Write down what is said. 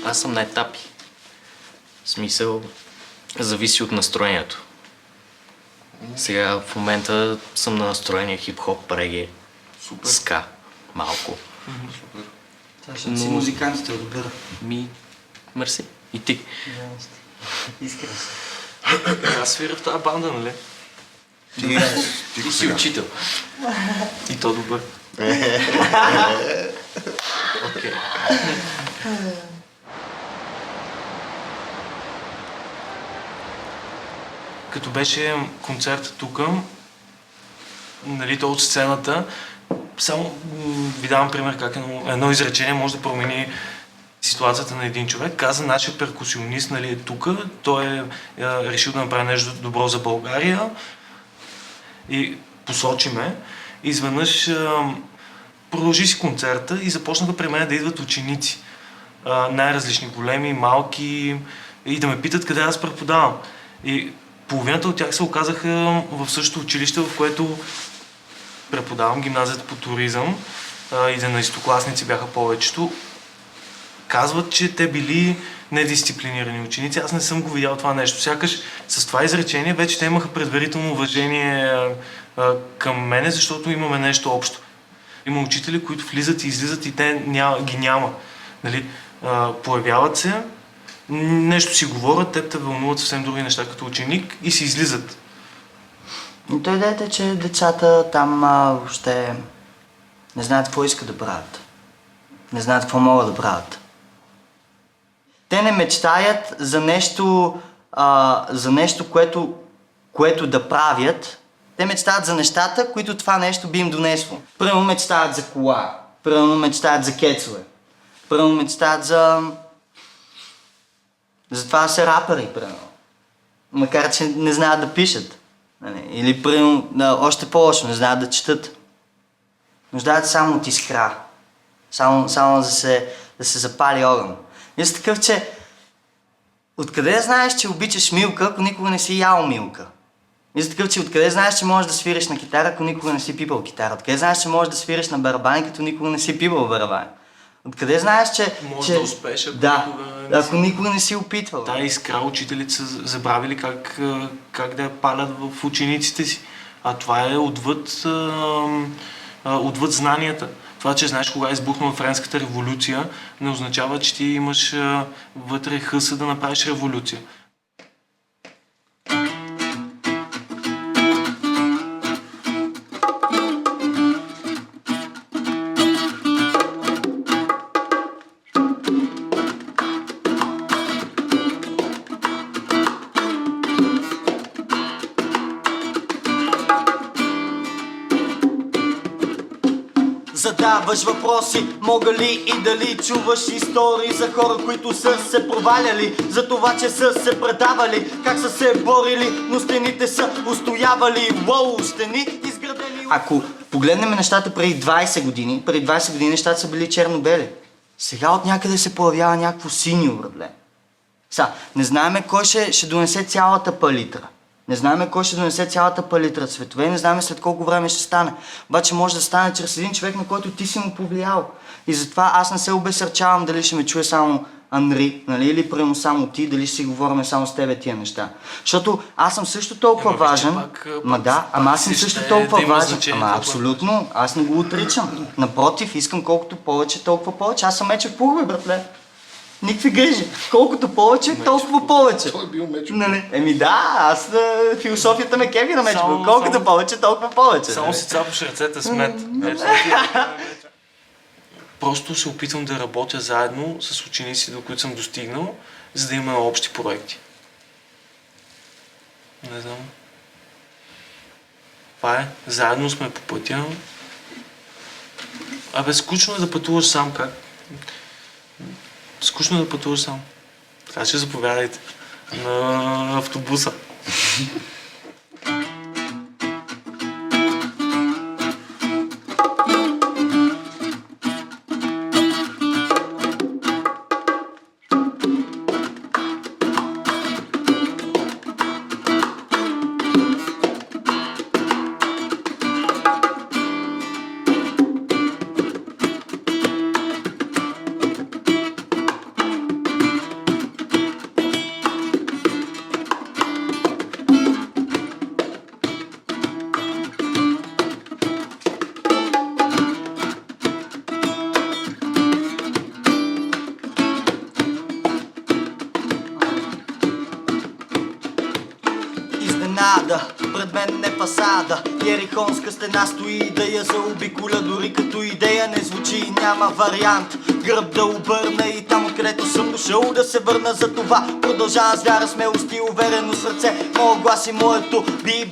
Аз съм на етапи. В смисъл, зависи от настроението. Сега в момента съм на настроение хип-хоп, реге, ска, малко. Супер. Защото си музикантите отбира. Мерси. И ти? Искрен се. Аз свиря в тази банда, нали? Ти си учител. И то добър. Окей. Като беше концерта тук, нали, то от сцената, само ви давам пример как едно изречение може да промени ситуацията на един човек. Каза, нашия перкусионист, нали, е тук, той е решил да направи нещо добро за България и посочи ме. Изведнъж продължи си концерта и започнаха при мен да идват ученици. Най-различни, големи, малки, и да ме питат къде аз преподавам. И половината от тях се оказаха в същото училище, в което преподавам, гимназията по туризъм, и да на истокласници бяха повечето. Казват, че те били недисциплинирани ученици. Аз не съм го видял това нещо. Сякаш с това изречение вече те имаха предварително уважение към мене, защото имаме нещо общо. Има учители, които влизат и излизат и те ги няма. Нали? Появяват се, нещо си говорят, те вълнуват съвсем други неща като ученик и си излизат. И той идеята е, че децата там въобще не знаят какво искат да правят. Не знаят какво могат да правят. Те не мечтаят за нещо, което да правят. Те мечтаят за нещата, които това нещо би им донесло. Примерно мечтаят за кола, примерно мечтаят за кецове, примерно мечтаят за това да са рапъри, примерно. Макар че не знаят да пишат. Или примерно, още по-лошо, не знаят да четат. Нуждаят само от искра. Само да се запали огън. И си такъв, че откъде знаеш, че обичаш Милка, ако никога не си ял Милка? И си такъв, че откъде знаеш, че можеш да свириш на китара, ако никога не си пипал китара? Откъде знаеш, че можеш да свириш на барабани, като никога не си пипал барабани? Откъде знаеш, че... Може да успееш, ако никога не си опитвал. Тая искра учителите са забравили как да я палят в учениците си. А това е отвъд знанията. Това, че знаеш кога е избухнала Френската революция, не означава, че ти имаш вътре хъса да направиш революция. Задаваш въпроси, мога ли и дали чуваш истории за хора, които са се проваляли, за това, че са се предавали, как са се борили, но стените са устоявали. Уоу, стени изградени. Ако погледнем нещата преди 20 години, нещата са били черно-бели. Сега от някъде се появява някакво синьо, братле. Не знаеме кой ще донесе цялата палитра. Не знаем кой ще донесе цялата палитра цветове, не знаем след колко време ще стане. Обаче може да стане чрез един човек, на който ти си му повлиял. И затова аз не се обесърчавам дали ще ме чуе само Анри, нали, или примерно само ти, дали ще си говорим само с тебе тия неща. Защото аз съм също толкова важен. Аз съм също толкова важен. Абсолютно, аз не го отричам. Напротив, искам колкото повече, толкова повече. Аз съм мечък пух, братле. Никакви грижи. Колкото повече, толкова повече. Той е бил мечо. Аз философията ме кеви на мечо. Колкото повече, толкова повече. Само си цапаш ръцете с мед. Просто се опитвам да работя заедно с учениците, до които съм достигнал, за да имаме общи проекти. Не знам. Това е. Заедно сме по пътя. Скучно е да пътуваш сам, как? Скучно е да пътуваш сам. Така че заповядайте на автобуса. мен не фасада. Ерихонска стена стои да я заобиколя, дори като идея не звучи, няма вариант. Гръб да обърна и там, откъдето съм дошъл да се върна. За това продължавам с вяра, смелост и уверено сърце. Моят глас и моето би